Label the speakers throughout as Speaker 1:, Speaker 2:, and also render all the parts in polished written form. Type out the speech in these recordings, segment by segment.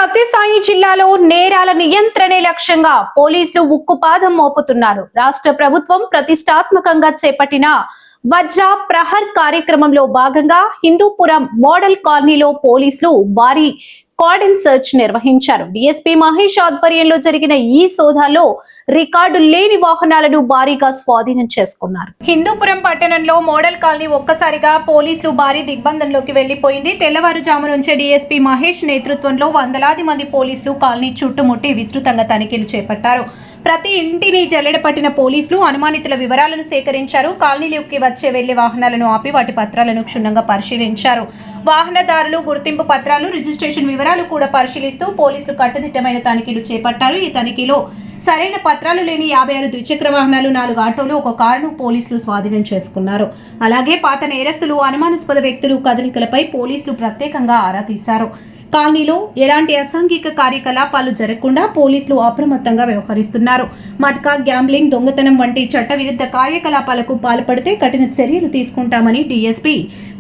Speaker 1: సత్యసాయి జిల్లాలో నేరాల నియంత్రణే లక్ష్యంగా పోలీసులు ఉక్కుపాదం మోపుతున్నారు. రాష్ట్ర ప్రభుత్వం ప్రతిష్టాత్మకంగా చేపట్టిన వజ్ర ప్రహర్ కార్యక్రమంలో భాగంగా హిందూపురం మోడల్ కాలనీలో పోలీసులు భారీ కార్డన్ సెర్చ్ నిర్వహించారు. డీఎస్పీ మహేష్ ఆధ్వర్యంలో జరిగిన ఈ సోదాల్లో రికార్డు లేని వాహనాలను భారీగా స్వాధీనం చేసుకున్నారు. హిందూపురం పట్టణంలో మోడల్ కాలనీ ఒక్కసారిగా పోలీసులు భారీ దిగ్బంధంలోకి వెళ్లిపోయింది. తెల్లవారుజాము నుంచే డీఎస్పీ మహేష్ నేతృత్వంలో వందలాది మంది పోలీసులు కాలనీ చుట్టుముట్టి విస్తృతంగా తనిఖీలు చేపట్టారు. ప్రతి ఇంటిని జల్లెడ పట్టిన పోలీసులు అనుమానితుల వివరాలను సేకరించారు. కాలనీలోకి వచ్చే వెళ్లే వాహనాలను ఆపి వాటి పత్రాలను క్షుణ్ణంగా పరిశీలించారు. వాహనదారులు గుర్తింపు పత్రాలు, రిజిస్ట్రేషన్ వివరాలు కూడా పరిశీలిస్తూ పోలీసులు కట్టుదిట్టమైన తనిఖీలు చేపట్టారు. ఈ తనిఖీలో సరైన పత్రాలు లేని 56 ద్విచక్ర వాహనాలు, 4 ఆటోలు, 1 కారును పోలీసులు స్వాధీనం చేసుకున్నారు. అలాగే పాత నేరస్తులు, అనుమానాస్పద వ్యక్తులు కదలికలపై పోలీసులు ప్రత్యేకంగా ఆరా తీశారు. కాలనీలో ఎలాంటి అసాంఘిక కార్యకలాపాలు జరగకుండా పోలీసులు అప్రమత్తంగా వ్యవహరిస్తున్నారు. మట్కా, గ్యాంబ్లింగ్, దొంగతనం వంటి చట్టవిరుద్ధ కార్యకలాపాలకు పాల్పడితే కఠిన చర్యలు తీసుకుంటామని డీఎస్పీ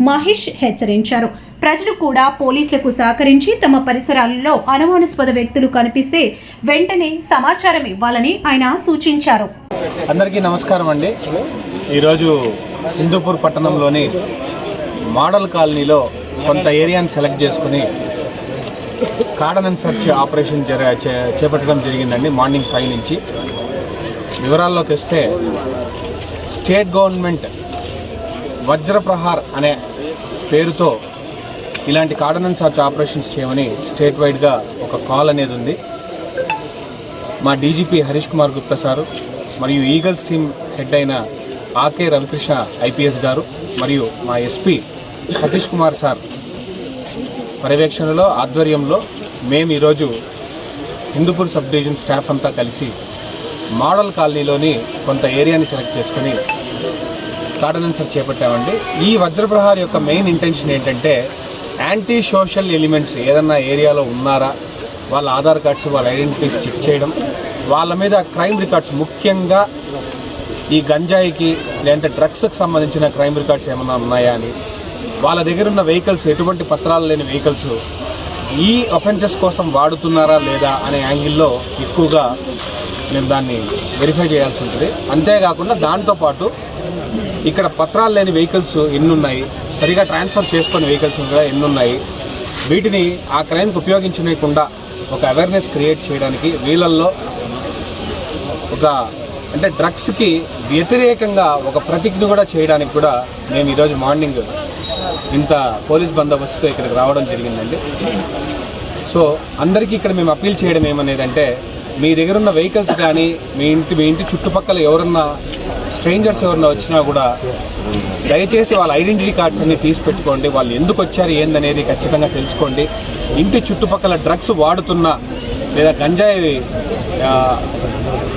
Speaker 1: మహేష్ హెచ్చరించారు. ప్రజలు కూడా పోలీసులకు సహకరించి తమ పరిసరాలలో అనుమానాస్పద వ్యక్తులు కనిపిస్తే వెంటనే సమాచారం ఇవ్వాలని ఆయన సూచించారు.
Speaker 2: అందరికీ నమస్కారం అండి. ఈరోజు హిందూపూర్ పట్టణంలోని మోడల్ కాలనీలో కొంత ఏరియాని సెలెక్ట్ చేసుకుని కార్డన్ అండ్ సెర్చ్ ఆపరేషన్ చేపట్టడం జరిగిందండి. మార్నింగ్ 5 నుంచి వివరాల్లోకి వస్తే, స్టేట్ గవర్నమెంట్ వజ్ర ప్రహార్ అనే పేరుతో ఇలాంటి కార్డన్ అండ్ సెర్చ్ ఆపరేషన్స్ చేయమని స్టేట్ వైడ్గా ఒక కాల్ అనేది ఉంది. మా డీజీపీ హరీష్ కుమార్ గుప్తా సారు మరియు ఈగల్స్ టీమ్ హెడ్ అయిన ఆకే రవికృష్ణ ఐపీఎస్ గారు మరియు మా ఎస్పీ సతీష్ కుమార్ సార్ పర్యవేక్షణలో ఆధ్వర్యంలో మేము ఈరోజు హిందూపూర్ సబ్ డివిజన్ స్టాఫ్ అంతా కలిసి మోడల్ కాలనీలోని కొంత ఏరియాని సెలెక్ట్ చేసుకుని కార్డన్ అండ్ సెర్చ్ చేపట్టామండి. ఈ వజ్రప్రహార్ యొక్క మెయిన్ ఇంటెన్షన్ ఏంటంటే, యాంటీ సోషల్ ఎలిమెంట్స్ ఏదన్నా ఏరియాలో ఉన్నారా, వాళ్ళ ఆధార్ కార్డ్స్, వాళ్ళ ఐడెంటిటీస్ చెక్ చేయడం, వాళ్ళ మీద క్రైమ్ రికార్డ్స్, ముఖ్యంగా ఈ గంజాయికి లేదంటే డ్రగ్స్కి సంబంధించిన క్రైమ్ రికార్డ్స్ ఏమన్నా ఉన్నాయా అని, వాళ్ళ దగ్గర ఉన్న వెహికల్స్ ఎటువంటి పత్రాలు లేని వెహికల్స్ ఈ అఫెన్సెస్ కోసం వాడుతున్నారా లేదా అనే యాంగిల్లో ఎక్కువగా మేము దాన్ని వెరిఫై చేయాల్సి ఉంటుంది. అంతేకాకుండా దాంతోపాటు ఇక్కడ పత్రాలు లేని వెహికల్స్ ఎన్నున్నాయి, సరిగా ట్రాన్స్ఫర్ చేసుకునే వెహికల్స్ కూడా ఎన్నున్నాయి, వీటిని ఆ క్రైమ్కి ఉపయోగించకుండా ఒక అవేర్నెస్ క్రియేట్ చేయడానికి, వీళ్ళల్లో ఒక అంటే డ్రగ్స్కి వ్యతిరేకంగా ఒక ప్రతిజ్ఞ కూడా చేయడానికి కూడా మేము ఈరోజు మార్నింగ్ ఇంత పోలీస్ బందోబస్తుతో ఇక్కడికి రావడం జరిగిందండి. సో అందరికీ ఇక్కడ మేము అప్పీల్ చేయడం ఏమనేదంటే, మీ దగ్గర ఉన్న వెహికల్స్ కానీ మీ ఇంటి చుట్టుపక్కల ఎవరన్నా స్ట్రేంజర్స్ ఎవరన్నా వచ్చినా కూడా దయచేసి వాళ్ళ ఐడెంటిటీ కార్డ్స్ అన్నీ తీసి పెట్టుకోండి. వాళ్ళు ఎందుకు వచ్చారు ఏందనేది ఖచ్చితంగా తెలుసుకోండి. ఇంటి చుట్టుపక్కల డ్రగ్స్ వాడుతున్నా లేదా గంజాయి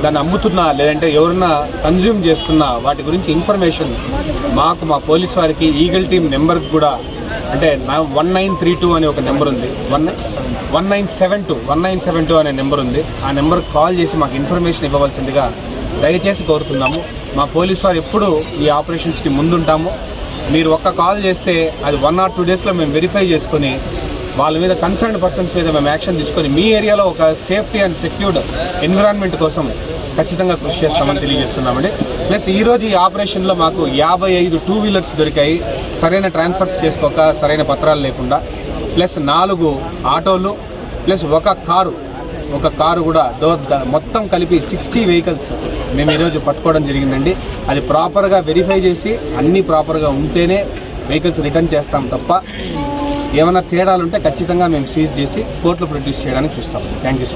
Speaker 2: దాన్ని అమ్ముతున్నా లేదంటే ఎవరన్నా కన్జ్యూమ్ చేస్తున్నా వాటి గురించి ఇన్ఫర్మేషన్ మాకు, మా పోలీస్ వారికి, ఈగల్ టీమ్ నెంబర్కి కూడా, అంటే 1932 అనే ఒక నెంబర్ ఉంది, 1972 అనే నెంబర్ ఉంది. ఆ నెంబర్కి కాల్ చేసి మాకు ఇన్ఫర్మేషన్ ఇవ్వవలసిందిగా దయచేసి కోరుతున్నాము. మా పోలీస్ వారు ఎప్పుడు ఈ ఆపరేషన్స్కి ముందుంటాము. మీరు ఒక్క కాల్ చేస్తే అది 1 or 2 డేస్లో మేము వెరిఫై చేసుకొని వాళ్ళ మీద కన్సర్న్డ్ పర్సన్స్ మీద మేము యాక్షన్ తీసుకొని మీ ఏరియాలో ఒక సేఫ్టీ అండ్ సెక్యూర్డ్ ఎన్విరాన్మెంట్ కోసం ఖచ్చితంగా కృషి చేస్తామని తెలియజేస్తున్నామండి. ప్లస్ ఈరోజు ఈ ఆపరేషన్లో మాకు 55 2 వీలర్స్ దొరికాయి, సరైన ట్రాన్స్ఫర్స్ చేసుకోక, సరైన పత్రాలు లేకుండా, ప్లస్ 4 ఆటోలు, ప్లస్ ఒక కారు కూడా మొత్తం కలిపి 60 వెహికల్స్ మేము ఈరోజు పట్టుకోవడం జరిగిందండి. అది ప్రాపర్గా వెరిఫై చేసి అన్నీ ప్రాపర్గా ఉంటేనే వెహికల్స్ రిటర్న్ చేస్తాం తప్ప ఏమైనా తేడాలుంటే ఖచ్చితంగా మేము సీజ్ చేసి కోర్టులో ప్రొడ్యూస్ చేయడానికి చూస్తాం. Thank you.